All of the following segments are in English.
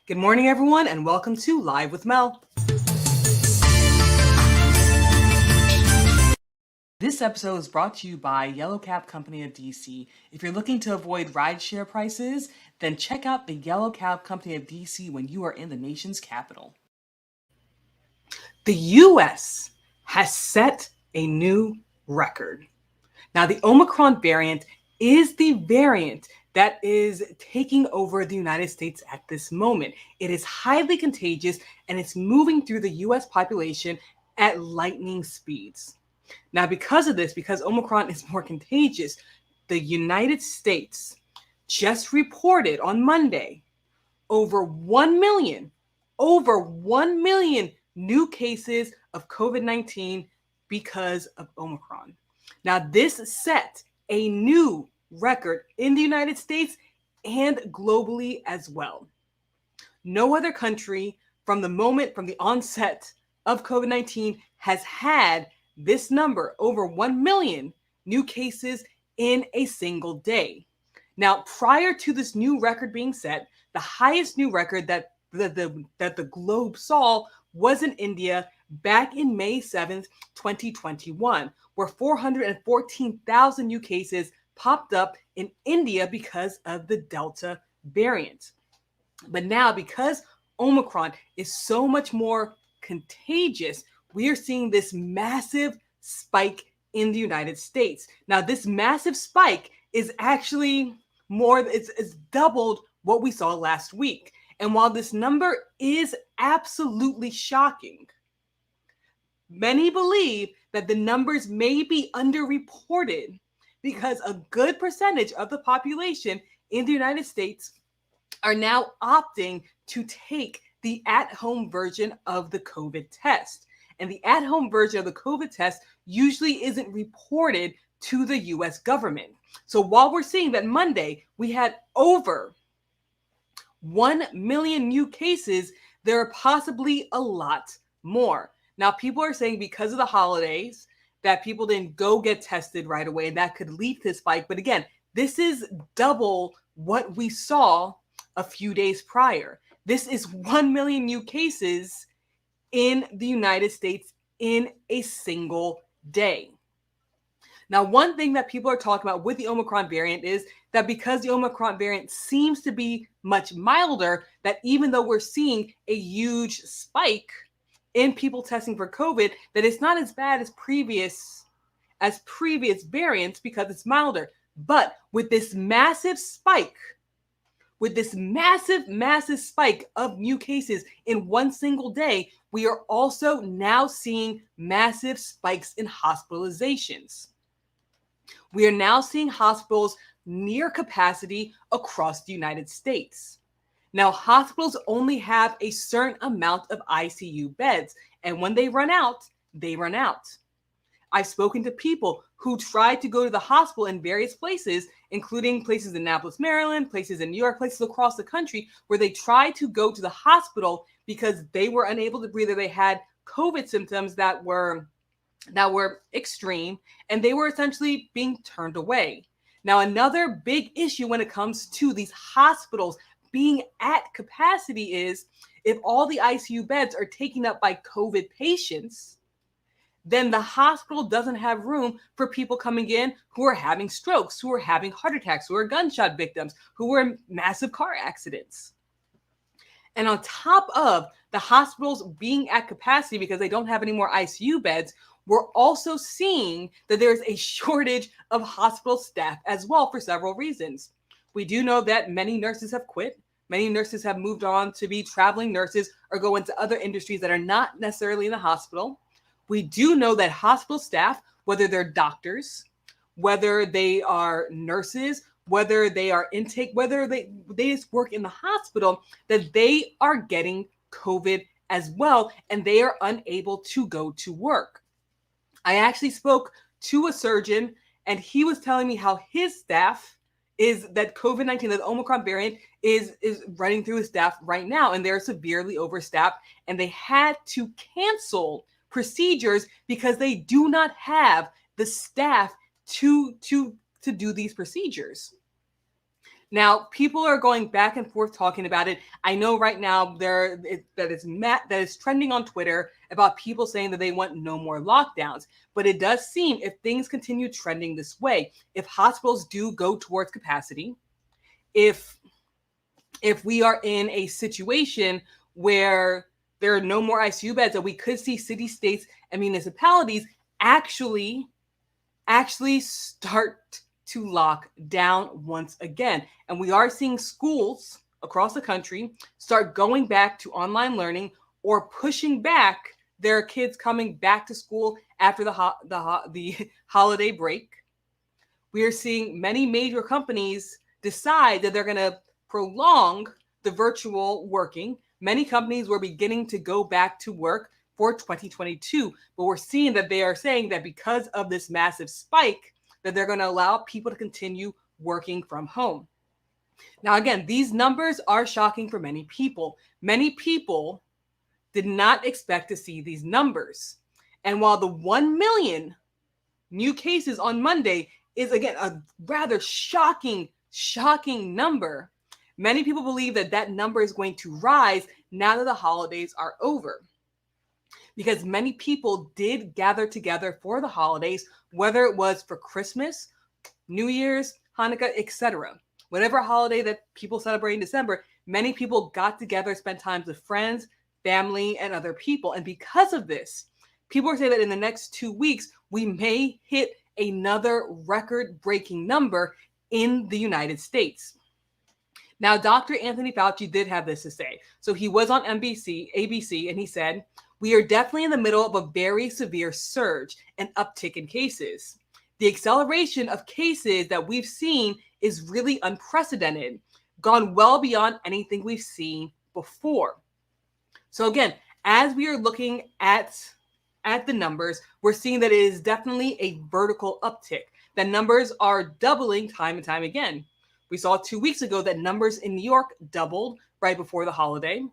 Good morning, everyone, and welcome to Live with Mel. This episode is brought to you by Yellow Cab Company of DC. If you're looking to avoid rideshare prices, then check out the Yellow Cab Company of DC when you are in the nation's capital. The US has set a new record. Now, the Omicron variant is the variant that is taking over the United States at this moment. It is highly contagious and it's moving through the US population at lightning speeds. Now, because of this, because Omicron is more contagious, the United States just reported on Monday over 1 million new cases of COVID-19 because of Omicron. Now, this set a new record in the United States and globally as well. No other country from the onset of COVID-19 has had this number, over 1 million new cases in a single day. Now, prior to this new record being set, the highest new record that the globe saw was in India back in May 7th, 2021, where 414,000 new cases popped up in India because of the Delta variant. But now, because Omicron is so much more contagious, we are seeing this massive spike in the United States. Now, this massive spike is actually it's doubled what we saw last week. And while this number is absolutely shocking, many believe that the numbers may be underreported because a good percentage of the population in the United States are now opting to take the at-home version of the COVID test. And the at-home version of the COVID test usually isn't reported to the US government. So while we're seeing that Monday we had over 1 million new cases, there are possibly a lot more. Now, people are saying because of the holidays that people didn't go get tested right away, and that could lead to this spike. But again, this is double what we saw a few days prior. This is 1 million new cases in the United States in a single day. Now, one thing that people are talking about with the Omicron variant is that because the Omicron variant seems to be much milder, that even though we're seeing a huge spike in people testing for COVID, that it's not as bad as previous variants because it's milder. But with this massive spike, massive spike of new cases in one single day, we are also now seeing massive spikes in hospitalizations. We are now seeing hospitals near capacity across the United States. Now, hospitals only have a certain amount of ICU beds, and when they run out, they run out. I've spoken to people who tried to go to the hospital in various places, including places in Annapolis, Maryland, places in New York, places across the country, where they tried to go to the hospital because they were unable to breathe or they had COVID symptoms that were extreme, and they were essentially being turned away. Now, another big issue when it comes to these hospitals being at capacity is if all the ICU beds are taken up by COVID patients, then the hospital doesn't have room for people coming in who are having strokes, who are having heart attacks, who are gunshot victims, who were in massive car accidents. And on top of the hospitals being at capacity because they don't have any more ICU beds, we're also seeing that there's a shortage of hospital staff as well for several reasons. We do know that many nurses have quit. Many nurses have moved on to be traveling nurses or go into other industries that are not necessarily in the hospital. We do know that hospital staff, whether they're doctors, whether they are nurses, whether they are intake, whether they just work in the hospital, that they are getting COVID as well, and they are unable to go to work. I actually spoke to a surgeon, and he was telling me how his staff is that COVID-19, that the Omicron variant is running through his staff right now, and they're severely overstaffed, and they had to cancel procedures because they do not have the staff to do these procedures. Now, people are going back and forth talking about it. I know right now that is trending on Twitter about people saying that they want no more lockdowns. But it does seem, if things continue trending this way, if hospitals do go towards capacity, if we are in a situation where there are no more ICU beds, that we could see city, states, and municipalities actually start to lock down once again. And we are seeing schools across the country start going back to online learning or pushing back their kids coming back to school after the holiday break. We are seeing many major companies decide that they're going to prolong the virtual working. Many companies were beginning to go back to work for 2022, but we're seeing that they are saying that because of this massive spike, that they're going to allow people to continue working from home. Now, again, these numbers are shocking for many people. Many people did not expect to see these numbers. And while the 1 million new cases on Monday is, again, a rather shocking number, many people believe that that number is going to rise now that the holidays are over. Because many people did gather together for the holidays, whether it was for Christmas, New Year's, Hanukkah, etc. Whatever holiday that people celebrate in December, many people got together, spent time with friends, family, and other people. And because of this, people are saying that in the next 2 weeks, we may hit another record-breaking number in the United States. Now, Dr. Anthony Fauci did have this to say. So he was on ABC, and he said, "We are definitely in the middle of a very severe surge and uptick in cases. The acceleration of cases that we've seen is really unprecedented, gone well beyond anything we've seen before." So again, as we are looking at the numbers, we're seeing that it is definitely a vertical uptick. The numbers are doubling time and time again. We saw 2 weeks ago that numbers in New York doubled right before the holiday.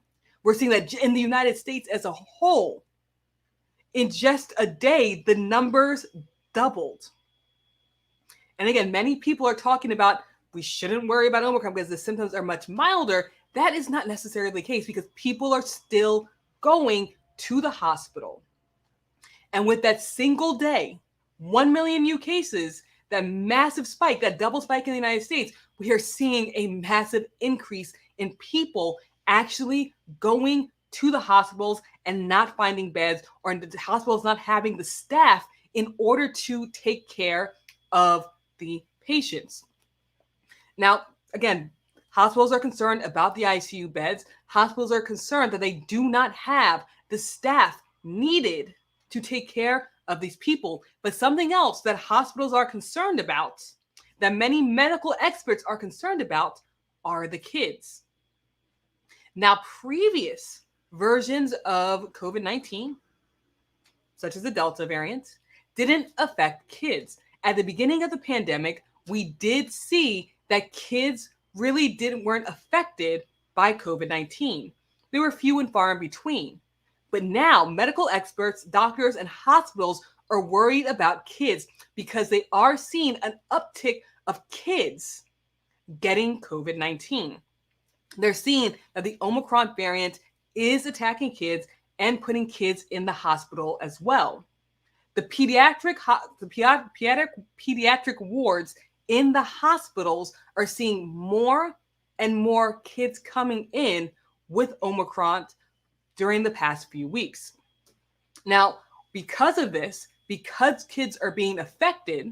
We're seeing that in the United States as a whole, in just a day, the numbers doubled. And again, many people are talking about we shouldn't worry about Omicron because the symptoms are much milder. That is not necessarily the case because people are still going to the hospital. And with that single day, 1 million new cases, that massive spike, that double spike in the United States, we are seeing a massive increase in people actually going to the hospitals and not finding beds, or the hospitals not having the staff in order to take care of the patients. Now, again, hospitals are concerned about the ICU beds. Hospitals are concerned that they do not have the staff needed to take care of these people. But something else that hospitals are concerned about, that many medical experts are concerned about, are the kids. Now, previous versions of COVID-19, such as the Delta variant, didn't affect kids. At the beginning of the pandemic, we did see that kids really weren't affected by COVID-19. They were few and far in between. But now medical experts, doctors, and hospitals are worried about kids because they are seeing an uptick of kids getting COVID-19. They're seeing that the Omicron variant is attacking kids and putting kids in the hospital as well. The pediatric wards in the hospitals are seeing more and more kids coming in with Omicron during the past few weeks. Now, because of this, because kids are being affected,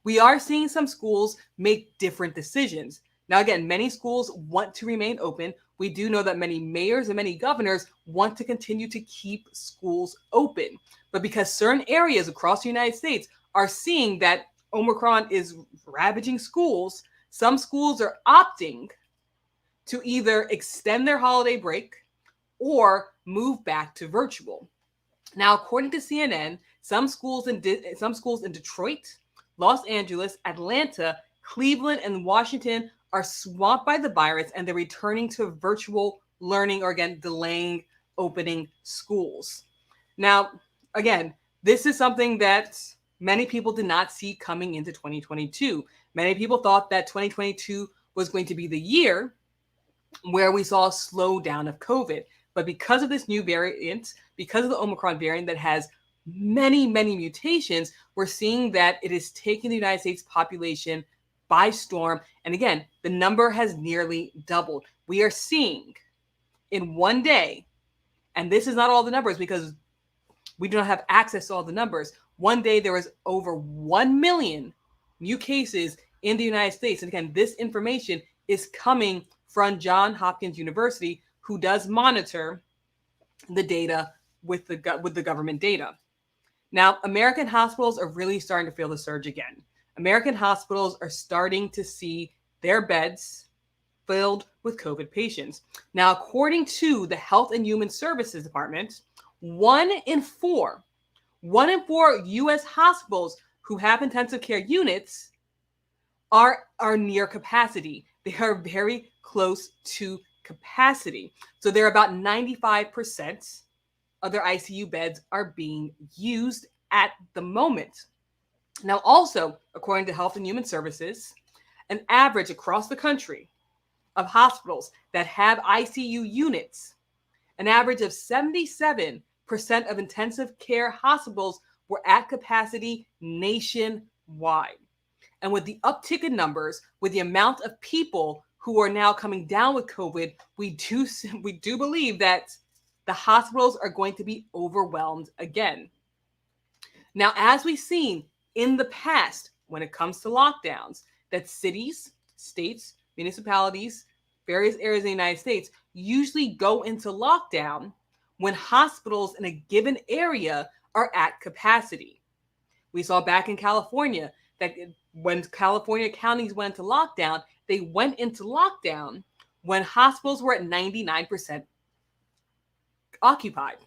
we are seeing some schools make different decisions. Now, again, many schools want to remain open. We do know that many mayors and many governors want to continue to keep schools open. But because certain areas across the United States are seeing that Omicron is ravaging schools, some schools are opting to either extend their holiday break or move back to virtual. Now, according to CNN, some schools in Detroit, Los Angeles, Atlanta, Cleveland, and Washington are swamped by the virus, and they're returning to virtual learning, or again, delaying opening schools. Now, again, this is something that many people did not see coming into 2022. Many people thought that 2022 was going to be the year where we saw a slowdown of COVID. But because of this new variant, because of the Omicron variant that has many, many mutations, we're seeing that it is taking the United States population by storm. And again, the number has nearly doubled. We are seeing in one day, and this is not all the numbers because we do not have access to all the numbers. One day there was over 1 million new cases in the United States. And again, this information is coming from Johns Hopkins University, who does monitor the data with the government data. Now, American hospitals are really starting to feel the surge again. American hospitals are starting to see their beds filled with COVID patients. Now, according to the Health and Human Services Department, 1 in 4 U.S. hospitals who have intensive care units are near capacity. They are very close to capacity. So they're about 95% of their ICU beds are being used at the moment. Now, also, according to Health and Human Services, an average across the country of hospitals that have ICU units, an average of 77% of intensive care hospitals were at capacity nationwide. And with the uptick in numbers, with the amount of people who are now coming down with COVID, we do believe that the hospitals are going to be overwhelmed again. Now, as we've seen in the past, when it comes to lockdowns, that cities, states, municipalities, various areas of the United States usually go into lockdown when hospitals in a given area are at capacity. We saw back in California that when California counties went into lockdown, they went into lockdown when hospitals were at 99% occupied.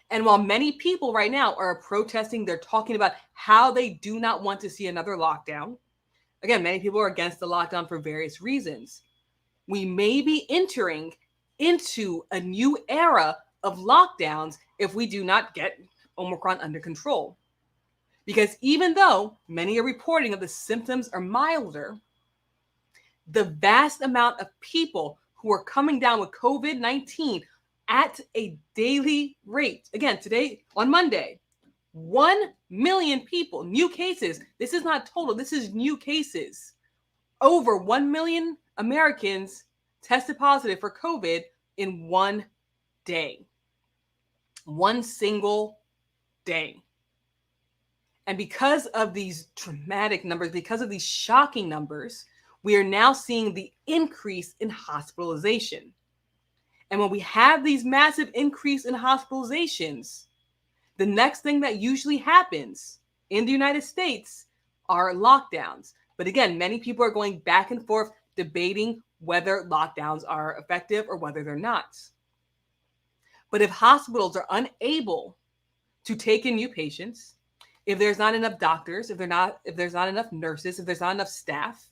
And while many people right now are protesting, they're talking about how they do not want to see another lockdown. Again, many people are against the lockdown for various reasons. We may be entering into a new era of lockdowns if we do not get Omicron under control. Because even though many are reporting that the symptoms are milder, the vast amount of people who are coming down with COVID-19 at a daily rate, again, today on Monday, 1 million people, new cases. This is not total, this is new cases. Over 1 million Americans tested positive for COVID in one day. One single day. And because of these dramatic numbers, because of these shocking numbers, we are now seeing the increase in hospitalization. And when we have these massive increase in hospitalizations, the next thing that usually happens in the United States are lockdowns. But again, many people are going back and forth debating whether lockdowns are effective or whether they're not. But if hospitals are unable to take in new patients, if there's not enough doctors, if there's not enough nurses, if there's not enough staff,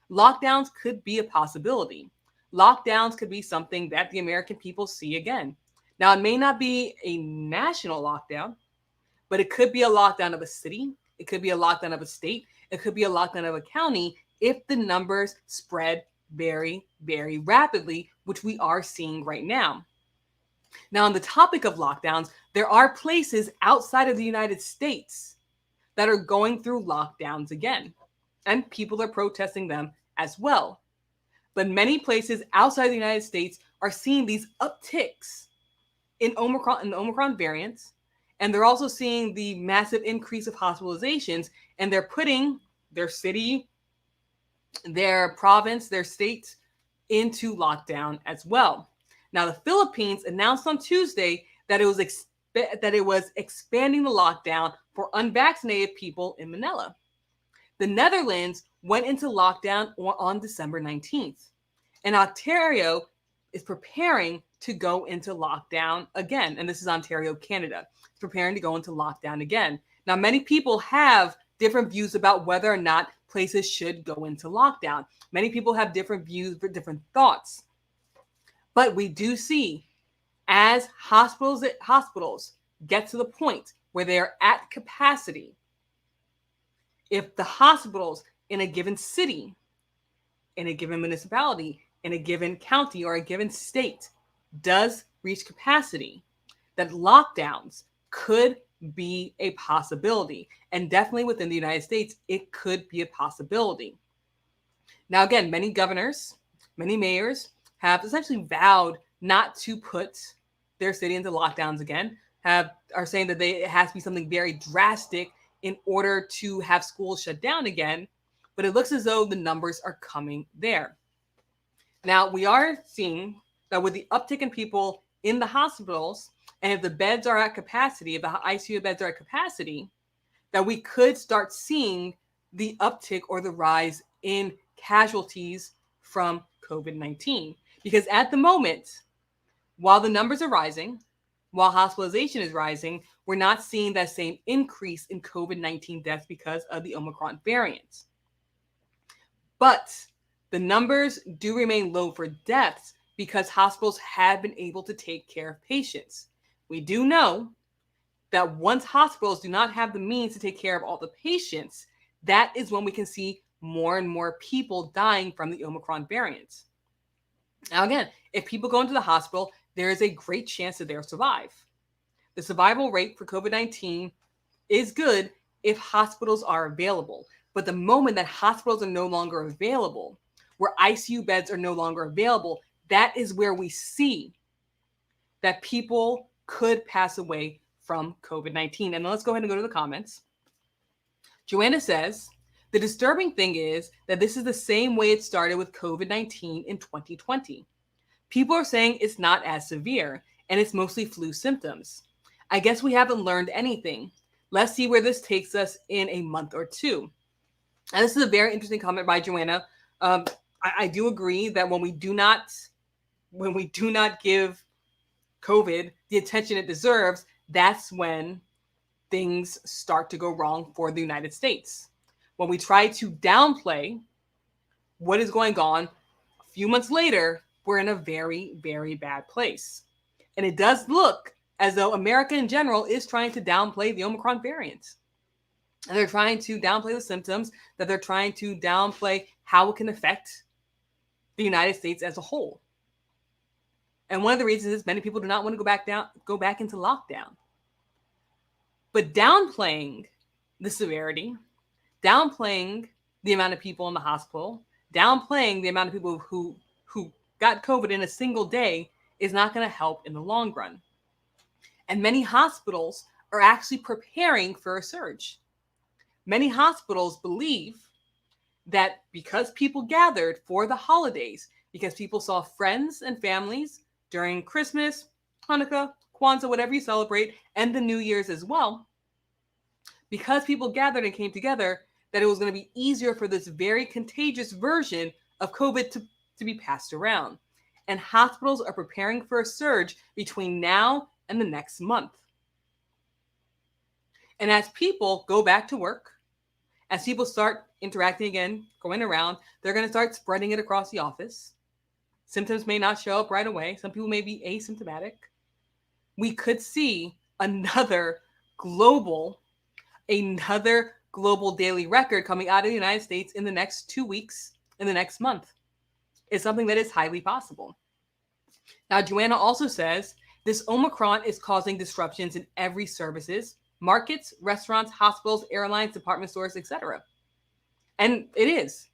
lockdowns could be a possibility. Lockdowns could be something that the American people see again. Now, it may not be a national lockdown, but it could be a lockdown of a city. It could be a lockdown of a state. It could be a lockdown of a county if the numbers spread very, very rapidly, which we are seeing right now. Now, on the topic of lockdowns, there are places outside of the United States that are going through lockdowns again, and people are protesting them as well. But many places outside the United States are seeing these upticks in the Omicron variants, and they're also seeing the massive increase of hospitalizations, and they're putting their city, their province, their state into lockdown as well. Now, the Philippines announced on Tuesday that it was expanding the lockdown for unvaccinated people in Manila. The Netherlands went into lockdown on December 19th, and Ontario is preparing to go into lockdown again. And this is Ontario, Canada. It's preparing to go into lockdown again. Now, many people have different views about whether or not places should go into lockdown. Many people have different views, different thoughts. But we do see as hospitals get to the point where they are at capacity, if the hospitals in a given city in a given municipality, in a given county, or a given state does reach capacity, that lockdowns could be a possibility. And definitely within the United States, it could be a possibility. Now, again, many governors, many mayors have essentially vowed not to put their city into lockdowns again, are saying that it has to be something very drastic in order to have schools shut down again. But it looks as though the numbers are coming there. Now, we are seeing that with the uptick in people in the hospitals, and if the beds are at capacity, if the ICU beds are at capacity, that we could start seeing the uptick or the rise in casualties from COVID-19. Because at the moment, while the numbers are rising, while hospitalization is rising, we're not seeing that same increase in COVID-19 deaths because of the Omicron variant. But the numbers do remain low for deaths because hospitals have been able to take care of patients. We do know that once hospitals do not have the means to take care of all the patients, that is when we can see more and more people dying from the Omicron variant. Now, again, if people go into the hospital, there is a great chance that they'll survive. The survival rate for COVID-19 is good if hospitals are available. But the moment that hospitals are no longer available, where ICU beds are no longer available, that is where we see that people could pass away from COVID-19. And let's go ahead and go to the comments. Joanna says, the disturbing thing is that this is the same way it started with COVID-19 in 2020. People are saying it's not as severe and it's mostly flu symptoms. I guess we haven't learned anything. Let's see where this takes us in a month or two. And this is a very interesting comment by Joanna. I do agree that when we do not give COVID the attention it deserves, that's when things start to go wrong for the United States. When we try to downplay what is going on, a few months later, we're in a very, very bad place. And it does look as though America in general is trying to downplay the Omicron variant. And they're trying to downplay the symptoms, that they're trying to downplay how it can affect the United States as a whole. And one of the reasons is many people do not want to go back into lockdown. But downplaying the severity, downplaying the amount of people in the hospital, downplaying the amount of people who got COVID in a single day is not going to help in the long run. And many hospitals are actually preparing for a surge. Many hospitals believe that because people gathered for the holidays, because people saw friends and families during Christmas, Hanukkah, Kwanzaa, whatever you celebrate, and the New Year's as well, because people gathered and came together, that it was going to be easier for this very contagious version of COVID to be passed around. And hospitals are preparing for a surge between now and the next month. And as people go back to work, as people start interacting again, going around, they're going to start spreading it across the office. Symptoms may not show up right away. Some people may be asymptomatic. We could see another global daily record coming out of the United States in the next 2 weeks, in the next month. It's something that is highly possible. Now, Joanna also says this Omicron is causing disruptions in every services, markets, restaurants, hospitals, airlines, department stores, etc. And it is.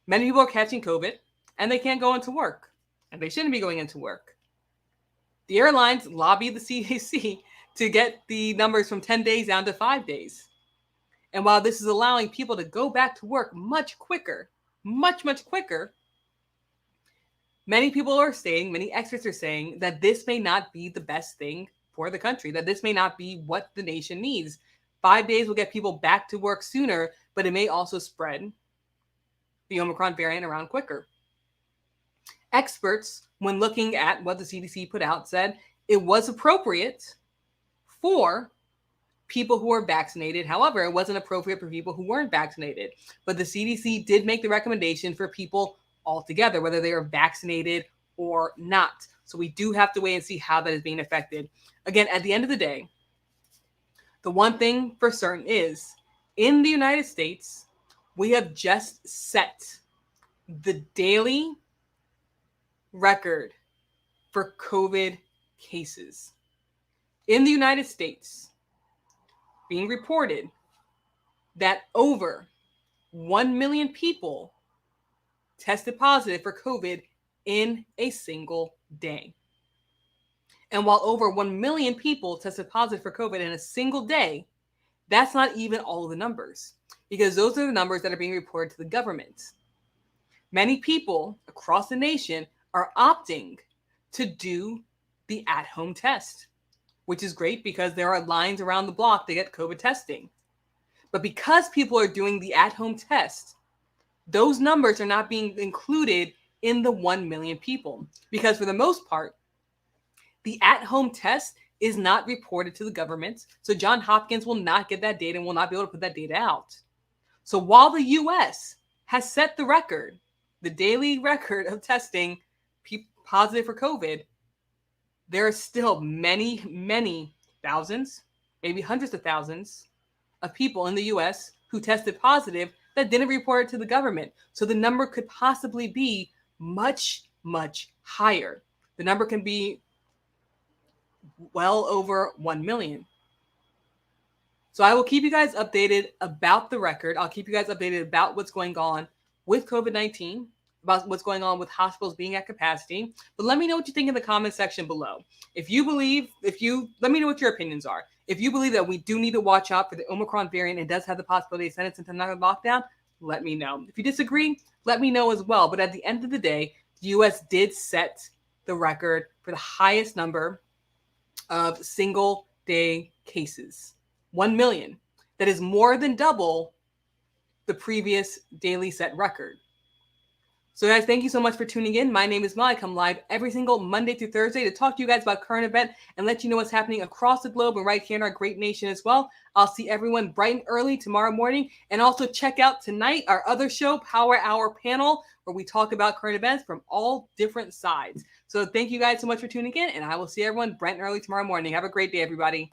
Many people are catching COVID and they can't go into work, and they shouldn't be going into work. The airlines lobbied the CDC to get the numbers from 10 days down to 5 days. And while this is allowing people to go back to work much quicker, much quicker, many people are saying, many experts are saying that this may not be the best thing for the country, that this may not be what the nation needs. 5 days will get people back to work sooner, but it may also spread the Omicron variant around quicker. Experts, when looking at what the CDC put out, said it was appropriate for people who are vaccinated. However, it wasn't appropriate for people who weren't vaccinated. But the CDC did make the recommendation for people altogether, whether they are vaccinated or not. So we do have to wait and see how that is being affected. Again, at the end of the day, the one thing for certain is in the United States, we have just set the daily record for COVID cases in the United States being reported that over 1 million people tested positive for COVID in a single day. And while over 1 million people tested positive for COVID in a single day, that's not even all of the numbers, because those are the numbers that are being reported to the government. Many people across the nation are opting to do the at-home test, which is great because there are lines around the block to get COVID testing. But because people are doing the at-home test, those numbers are not being included in the 1 million people, because for the most part, the at-home test is not reported to the government. So Johns Hopkins will not get that data and will not be able to put that data out. So while the US has set the record, the daily record of testing positive for COVID, there are still many, many thousands, maybe hundreds of thousands of people in the US who tested positive that didn't report it to the government. So the number could possibly be much, much higher. The number can be well over 1 million. So I will keep you guys updated about the record. I'll keep you guys updated about what's going on with COVID-19, about what's going on with hospitals being at capacity. But let me know what you think in the comment section below. Let me know what your opinions are. If you believe that we do need to watch out for the Omicron variant and does have the possibility of sending us into another lockdown, let me know. If you disagree, let me know as well. But at the end of the day, the US did set the record for the highest number of single day cases. 1 million. That is more than double the previous daily set record. So guys, thank you so much for tuning in. My name is Mel. I come live every single Monday through Thursday to talk to you guys about current event and let you know what's happening across the globe and right here in our great nation as well. I'll see everyone bright and early tomorrow morning. And also check out tonight our other show, Power Hour Panel, where we talk about current events from all different sides. So thank you guys so much for tuning in, and I will see everyone bright and early tomorrow morning. Have a great day, everybody.